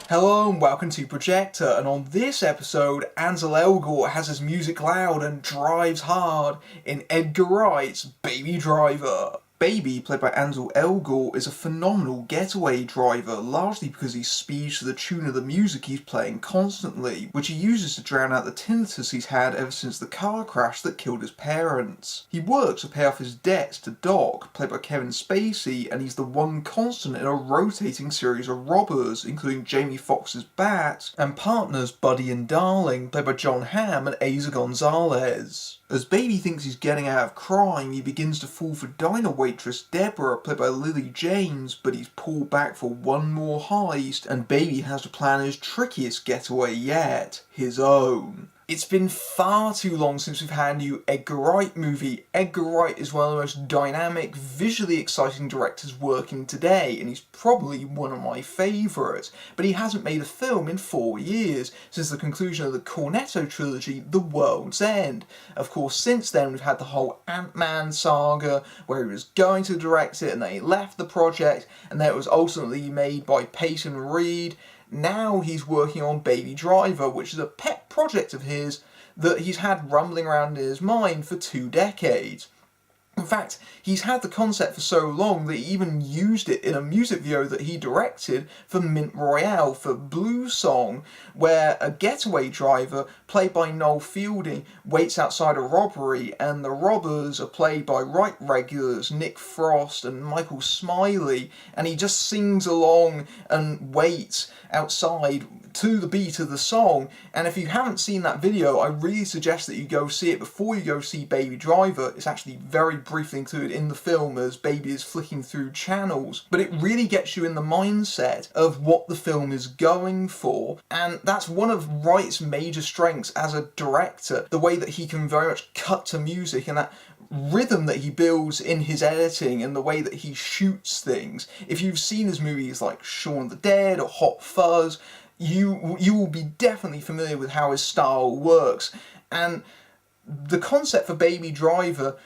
Hello and welcome to Projector, and on this episode, Ansel Elgort has his music loud and drives hard in Edgar Wright's Baby Driver. Baby, played by Ansel Elgort, is a phenomenal getaway driver, largely because he speeds to the tune of the music he's playing constantly, which he uses to drown out the tinnitus he's had ever since the car crash that killed his parents. He works to pay off his debts to Doc, played by Kevin Spacey, and he's the one constant in a rotating series of robbers, including Jamie Foxx's Bat, and partners Buddy and Darling, played by Jon Hamm and Eiza Gonzalez. As Baby thinks he's getting out of crime, he begins to fall for diner waitress Deborah, played by Lily James, but he's pulled back for one more heist, and Baby has to plan his trickiest getaway yet, his own. It's been far too long since we've had a new Edgar Wright movie. Edgar Wright is one of the most dynamic, visually exciting directors working today, and he's probably one of my favourites. But he hasn't made a film in 4 years, since the conclusion of the Cornetto trilogy, The World's End. Of course, since then we've had the whole Ant-Man saga, where he was going to direct it and then he left the project, and then it was ultimately made by Peyton Reed. Now he's working on Baby Driver, which is a pet project of his that he's had rumbling around in his mind for 2 decades. In fact, he's had the concept for so long that he even used it in a music video that he directed for Mint Royale for Blue Song, where a getaway driver, played by Noel Fielding, waits outside a robbery, and the robbers are played by Wright regulars Nick Frost and Michael Smiley, and he just sings along and waits outside to the beat of the song. And if you haven't seen that video, I really suggest that you go see it before you go see Baby Driver. It's actually very briefly included in the film as Baby is flicking through channels, but it really gets you in the mindset of what the film is going for, and that's one of Wright's major strengths as a director, the way that he can very much cut to music and that rhythm that he builds in his editing and the way that he shoots things. If you've seen his movies like Shaun of the Dead or Hot Fuzz, you will be definitely familiar with how his style works. And the concept for Baby Driver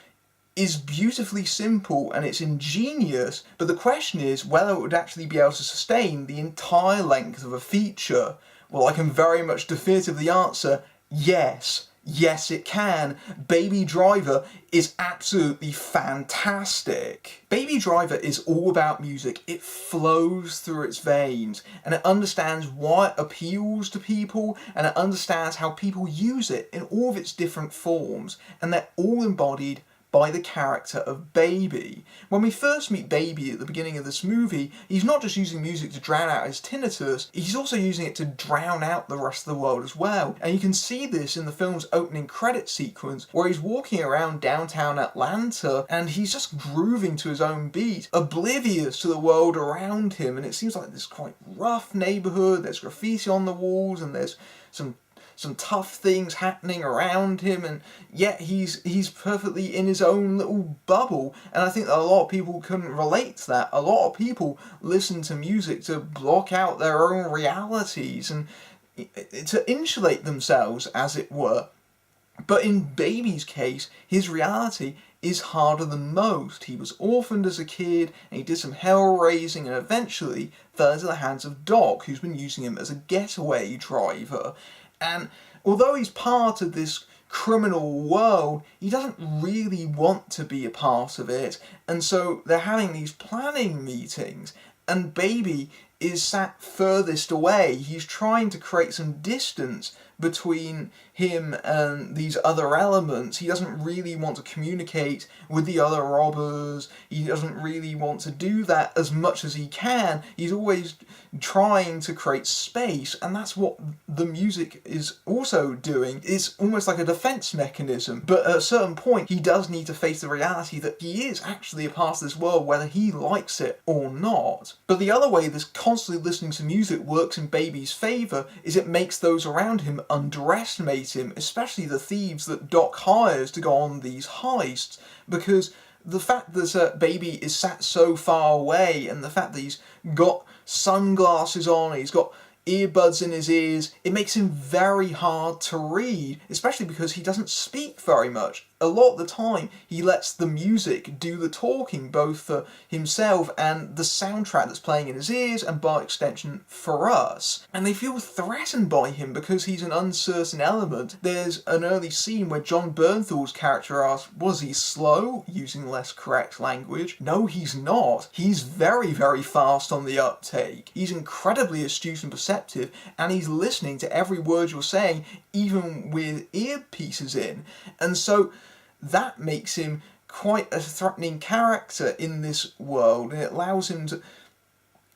is beautifully simple and it's ingenious, but the question is whether it would actually be able to sustain the entire length of a feature. Well, I can very much definitively answer yes. Yes, it can. Baby Driver is absolutely fantastic. Baby Driver is all about music. It flows through its veins, and it understands why it appeals to people, and it understands how people use it in all of its different forms, and they're all embodied by the character of Baby. When we first meet Baby at the beginning of this movie, he's not just using music to drown out his tinnitus, he's also using it to drown out the rest of the world as well. And you can see this in the film's opening credit sequence, where he's walking around downtown Atlanta and he's just grooving to his own beat, oblivious to the world around him. And it seems like this quite rough neighborhood, there's graffiti on the walls and there's some tough things happening around him, and yet he's perfectly in his own little bubble. And I think that a lot of people can relate to that. A lot of people listen to music to block out their own realities and to insulate themselves, as it were. But in Baby's case, his reality is harder than most. He was orphaned as a kid, and he did some hell raising, and eventually fell into the hands of Doc, who's been using him as a getaway driver. And although he's part of this criminal world, he doesn't really want to be a part of it. And so they're having these planning meetings, and Baby is sat furthest away. He's trying to create some distance between him and these other elements. He doesn't really want to communicate with the other robbers. He doesn't really want to do that as much as he can. He's always trying to create space, and that's what the music is also doing. It's almost like a defense mechanism, but at a certain point he does need to face the reality that he is actually a part of this world, whether he likes it or not. But the other way this constantly listening to music works in Baby's favour is it makes those around him underestimate him, especially the thieves that Doc hires to go on these heists, because the fact that Baby is sat so far away, and the fact that he's got sunglasses on, he's got earbuds in his ears, it makes him very hard to read, especially because he doesn't speak very much. a lot of the time he lets the music do the talking, both for himself and the soundtrack that's playing in his ears, and by extension for us. And they feel threatened by him because he's an uncertain element. There's an early scene where Jon Bernthal's character asks, was he slow? Using less correct language. No, he's not. He's very, very fast on the uptake. He's incredibly astute and perceptive, and he's listening to every word you're saying, even with earpieces in. And so that makes him quite a threatening character in this world, and it allows him to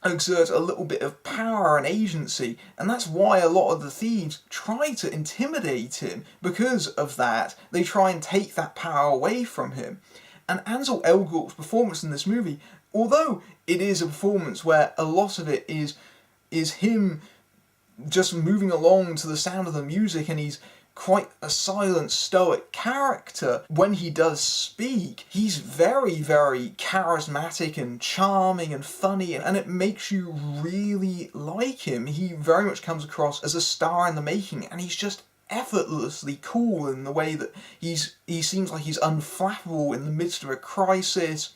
exert a little bit of power and agency, and that's why a lot of the thieves try to intimidate him. Because of that, they try and take that power away from him. And Ansel Elgort's performance in this movie, although it is a performance where a lot of it is him just moving along to the sound of the music, and he's quite a silent, stoic character. When he does speak, he's very, very charismatic and charming and funny, and it makes you really like him. He very much comes across as a star in the making, and he's just effortlessly cool in the way that he seems like he's unflappable in the midst of a crisis.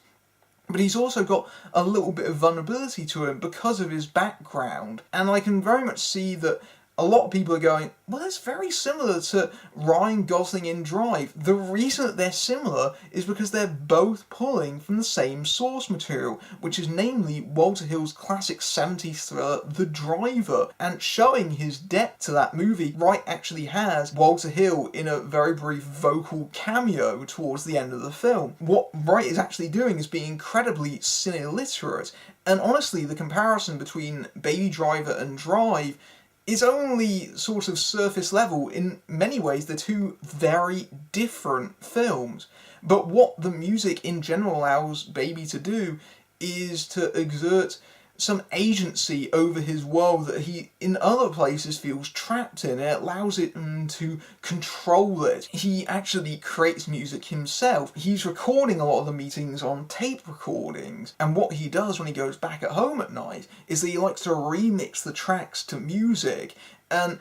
But he's also got a little bit of vulnerability to him because of his background. And I can very much see that a lot of people are going, well, it's very similar to Ryan Gosling in Drive. The reason that they're similar is because they're both pulling from the same source material, which is namely Walter Hill's classic 70s thriller, The Driver. And showing his depth to that movie, Wright actually has Walter Hill in a very brief vocal cameo towards the end of the film. What Wright is actually doing is being incredibly cine-literate. And honestly, the comparison between Baby Driver and Drive is only sort of surface level. In many ways, they're two very different films. But what the music in general allows Baby to do is to exert some agency over his world that he, in other places, feels trapped in. It allows it to control it. He actually creates music himself. He's recording a lot of the meetings on tape recordings, and what he does when he goes back at home at night is that he likes to remix the tracks to music, and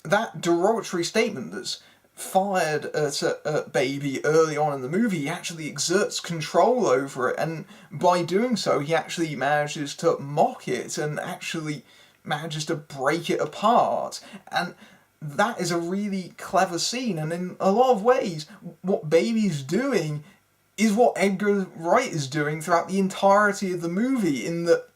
that derogatory statement that's fired at Baby early on in the movie, he actually exerts control over it, and by doing so he actually manages to mock it and actually manages to break it apart. And that is a really clever scene, and in a lot of ways what Baby's doing is what Edgar Wright is doing throughout the entirety of the movie, in that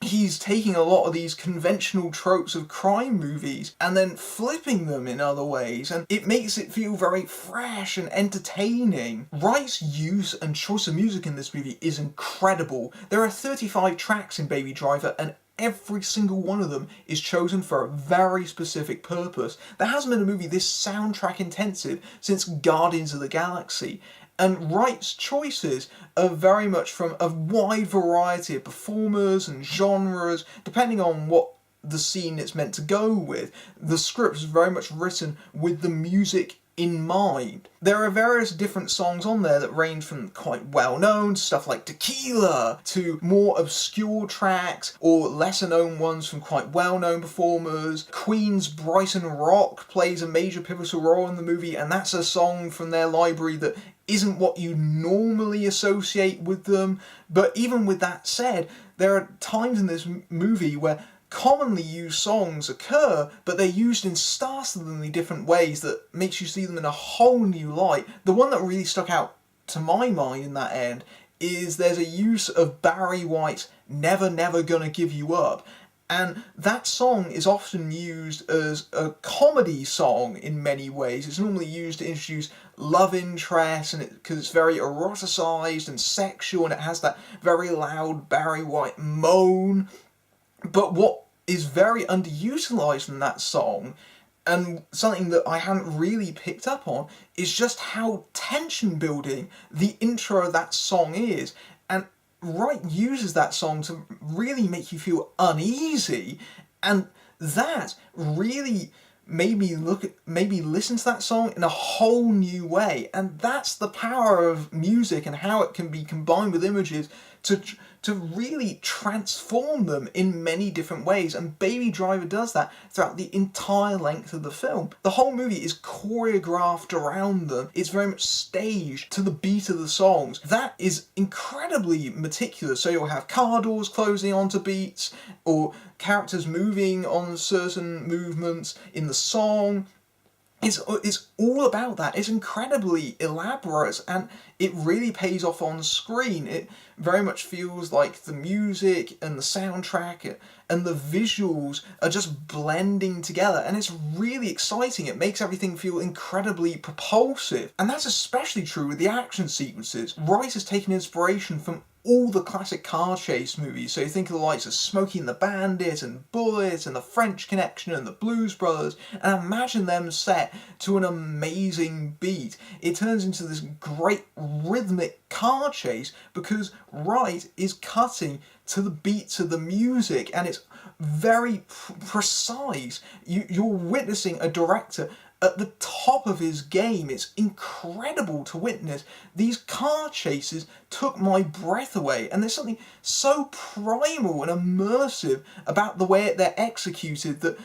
he's taking a lot of these conventional tropes of crime movies and then flipping them in other ways, and it makes it feel very fresh and entertaining. Wright's use and choice of music in this movie is incredible. There are 35 tracks in Baby Driver, and every single one of them is chosen for a very specific purpose. There hasn't been a movie this soundtrack intensive since Guardians of the Galaxy. And Wright's choices are very much from a wide variety of performers and genres, depending on what the scene it's meant to go with. The script is very much written with the music in mind. There are various different songs on there that range from quite well-known stuff like Tequila to more obscure tracks or lesser-known ones from quite well-known performers. Queen's Brighton Rock plays a major pivotal role in the movie, and that's a song from their library that isn't what you normally associate with them. But even with that said, there are times in this movie where commonly used songs occur, but they're used in startlingly different ways that makes you see them in a whole new light. The one that really stuck out to my mind in that end is there's a use of Barry White's Never Never Gonna Give You Up. And that song is often used as a comedy song in many ways. It's normally used to introduce love interest, and because it's very eroticized and sexual, and it has that very loud Barry White moan. But what is very underutilized in that song, and something that I hadn't really picked up on, is just how tension building the intro of that song is. And Wright uses that song to really make you feel uneasy, and that really made me listen to that song in a whole new way. And that's the power of music and how it can be combined with images to to really transform them in many different ways, and Baby Driver does that throughout the entire length of the film. The whole movie is choreographed around them. It's very much staged to the beat of the songs. That is incredibly meticulous. So you'll have car doors closing onto beats, or characters moving on certain movements in the song. It's all about that. It's incredibly elaborate, and it really pays off on screen. It very much feels like the music and the soundtrack and the visuals are just blending together, and it's really exciting. It makes everything feel incredibly propulsive, and that's especially true with the action sequences. Wright has taken inspiration from all the classic car chase movies, so you think of the likes of Smokey and the Bandit and Bullet and The French Connection and The Blues Brothers, and imagine them set to an amazing beat. It turns into this great rhythmic car chase because Wright is cutting to the beats of the music, and it's very precise. You're witnessing a director at the top of his game. It's incredible to witness. These car chases took my breath away, and there's something so primal and immersive about the way they're executed that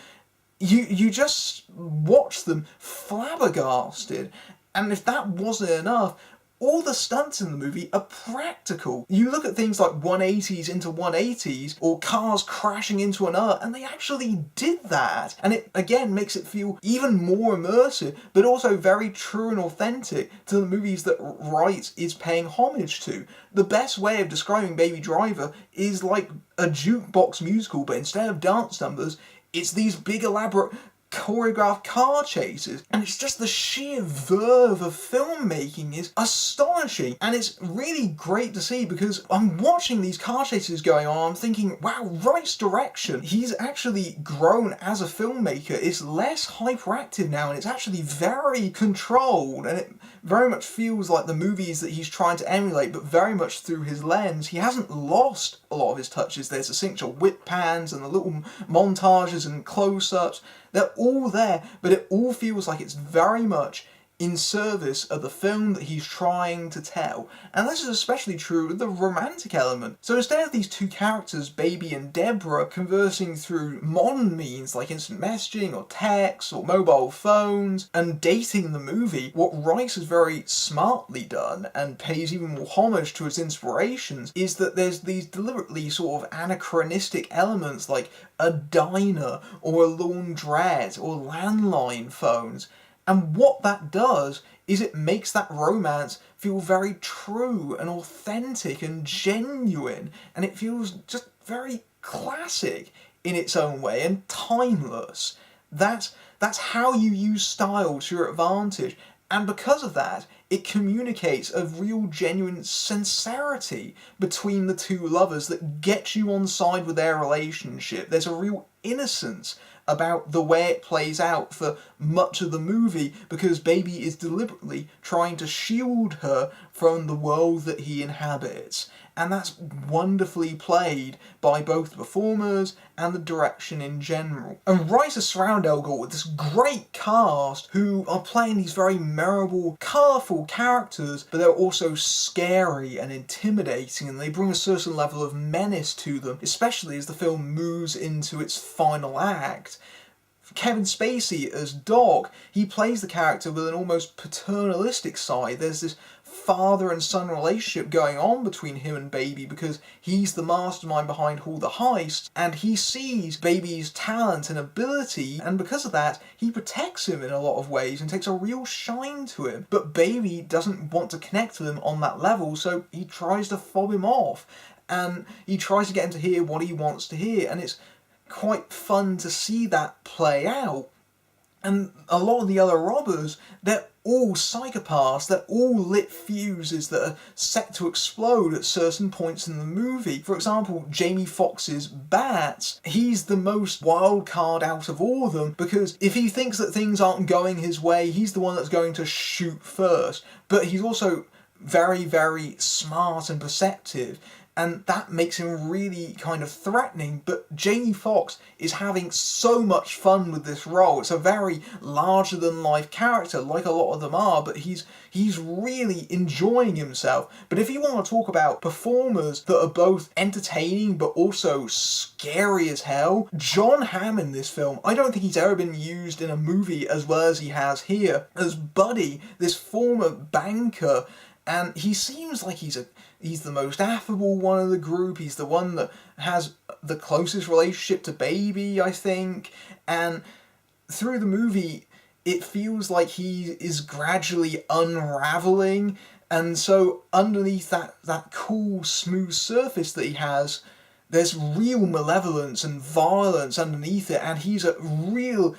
you just watch them flabbergasted. And if that wasn't enough, all the stunts in the movie are practical. You look at things like 180s into 180s, or cars crashing into another, and they actually did that. And it, again, makes it feel even more immersive, but also very true and authentic to the movies that Wright is paying homage to. The best way of describing Baby Driver is like a jukebox musical, but instead of dance numbers, it's these big elaborate choreographed car chases, and it's just the sheer verve of filmmaking is astonishing, and it's really great to see because I'm watching these car chases going on, I'm thinking, wow, Wright's direction, he's actually grown as a filmmaker. It's less hyperactive now, and it's actually very controlled, and it very much feels like the movies that he's trying to emulate, but very much through his lens. He hasn't lost a lot of his touches. There's the signature whip pans and the little montages and close-ups. They're all there, but it all feels like it's very much in service of the film that he's trying to tell. And this is especially true with the romantic element. So instead of these two characters, Baby and Deborah, conversing through modern means like instant messaging or text or mobile phones and dating the movie, what Wright has very smartly done and pays even more homage to his inspirations is that there's these deliberately sort of anachronistic elements like a diner or a laundrette or landline phones. And what that does is it makes that romance feel very true and authentic and genuine, and it feels just very classic in its own way and timeless. That's how you use style to your advantage, and because of that, it communicates a real genuine sincerity between the two lovers that gets you on side with their relationship. There's a real innocence about the way it plays out for much of the movie because Baby is deliberately trying to shield her from the world that he inhabits. And that's wonderfully played by both the performers and the direction in general. And Wright has surrounded Elgort with this great cast who are playing these very memorable, colourful characters, but they're also scary and intimidating, and they bring a certain level of menace to them, especially as the film moves into its final act. Kevin Spacey as Doc, he plays the character with an almost paternalistic side. There's this father and son relationship going on between him and Baby because he's the mastermind behind all the heists, and he sees Baby's talent and ability, and because of that he protects him in a lot of ways and takes a real shine to him. But Baby doesn't want to connect with him on that level, so he tries to fob him off, and he tries to get him to hear what he wants to hear, and it's quite fun to see that play out. And a lot of the other robbers, they're all psychopaths, they're all lit fuses that are set to explode at certain points in the movie. For example, Jamie Foxx's Bats, he's the most wild card out of all of them because if he thinks that things aren't going his way, he's the one that's going to shoot first. But he's also very, very smart and perceptive. and that makes him really kind of threatening. But Jamie Foxx is having so much fun with this role. It's a very larger-than-life character, like a lot of them are, but he's really enjoying himself. But if you want to talk about performers that are both entertaining but also scary as hell, Jon Hamm in this film, I don't think he's ever been used in a movie as well as he has here, as Buddy, this former banker, and he seems like he's the most affable one of the group. He's the one that has the closest relationship to Baby, I think, and through the movie it feels like he is gradually unraveling, and so underneath that cool, smooth surface that he has, there's real malevolence and violence underneath it, and he's a real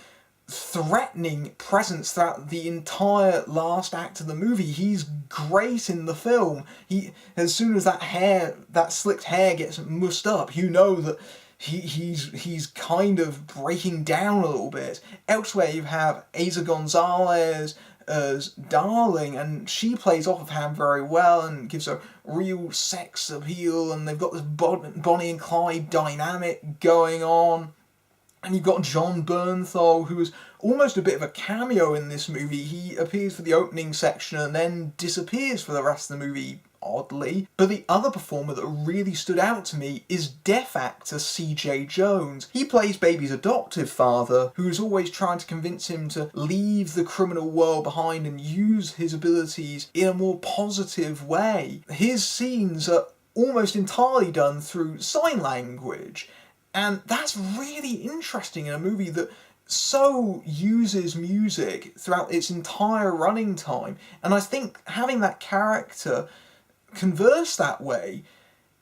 threatening presence throughout the entire last act of the movie. He's great in the film. As soon as that slicked hair gets mussed up, you know that he's kind of breaking down a little bit. Elsewhere you have Eiza Gonzalez as Darling, and she plays off of Ham very well and gives a real sex appeal, and they've got this Bonnie and Clyde dynamic going on. And you've got Jon Bernthal, who is almost a bit of a cameo in this movie. He appears for the opening section and then disappears for the rest of the movie, oddly. But the other performer that really stood out to me is deaf actor C.J. Jones. He plays Baby's adoptive father, who is always trying to convince him to leave the criminal world behind and use his abilities in a more positive way. His scenes are almost entirely done through sign language. And that's really interesting in a movie that so uses music throughout its entire running time. And I think having that character converse that way,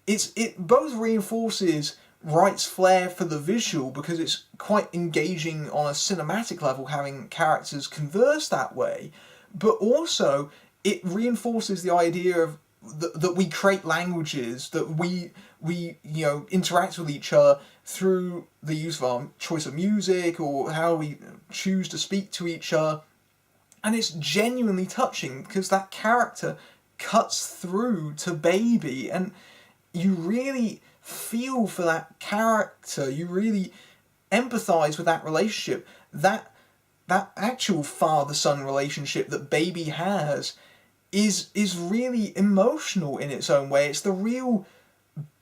it both reinforces Wright's flair for the visual, because it's quite engaging on a cinematic level having characters converse that way, but also it reinforces the idea of that we create languages, that we interact with each other through the use of our choice of music or how we choose to speak to each other. And it's genuinely touching because that character cuts through to Baby, and you really feel for that character, you really empathise with that relationship, that actual father-son relationship that Baby has is really emotional in its own way. It's the real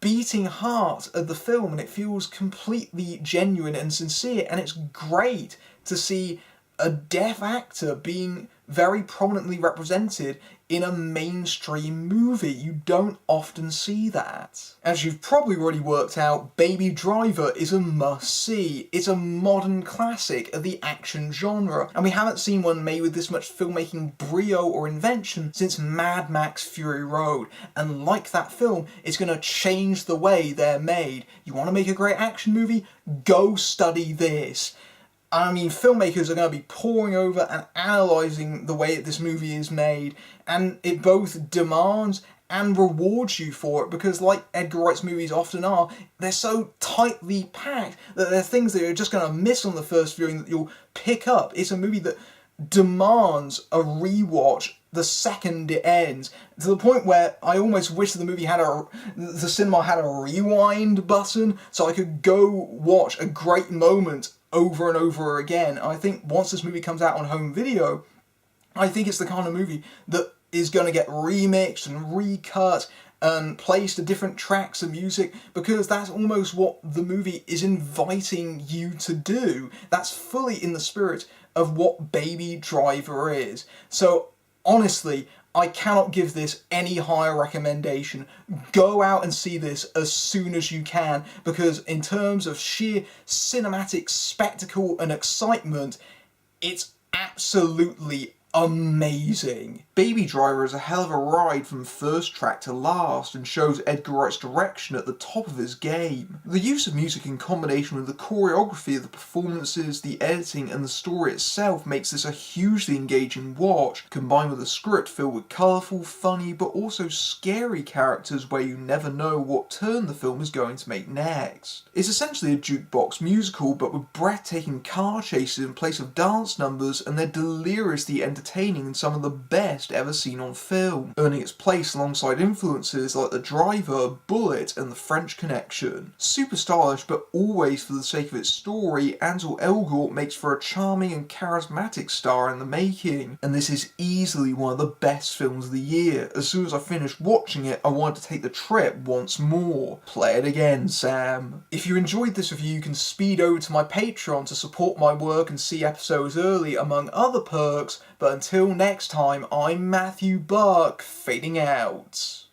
beating heart of the film, and it feels completely genuine and sincere, and it's great to see a deaf actor being very prominently represented in a mainstream movie. You don't often see that. As you've probably already worked out, Baby Driver is a must-see. It's a modern classic of the action genre, and we haven't seen one made with this much filmmaking brio or invention since Mad Max Fury Road, and like that film, it's going to change the way they're made. You want to make a great action movie? Go study this. I mean, filmmakers are going to be poring over and analysing the way that this movie is made, and it both demands and rewards you for it, because like Edgar Wright's movies often are, they're so tightly packed that there are things that you're just going to miss on the first viewing that you'll pick up. It's a movie that demands a rewatch the second it ends, to the point where I almost wish the cinema had a rewind button so I could go watch a great moment over and over again. I think once this movie comes out on home video, I think it's the kind of movie that is going to get remixed and recut and placed to different tracks of music, because that's almost what the movie is inviting you to do. That's fully in the spirit of what Baby Driver is. So honestly, I cannot give this any higher recommendation. Go out and see this as soon as you can, because in terms of sheer cinematic spectacle and excitement, it's absolutely amazing. Baby Driver is a hell of a ride from first track to last, and shows Edgar Wright's direction at the top of his game. The use of music in combination with the choreography of the performances, the editing and the story itself makes this a hugely engaging watch, combined with a script filled with colourful, funny but also scary characters where you never know what turn the film is going to make next. It's essentially a jukebox musical, but with breathtaking car chases in place of dance numbers, and they're deliriously entertaining entertaining and some of the best ever seen on film, earning its place alongside influences like The Driver, Bullet, and The French Connection. Super stylish, but always for the sake of its story, Ansel Elgort makes for a charming and charismatic star in the making, and this is easily one of the best films of the year. As soon as I finished watching it, I wanted to take the trip once more. Play it again, Sam. If you enjoyed this review, you can speed over to my Patreon to support my work and see episodes early, among other perks, but until next time, I'm Matthew Buck, fading out.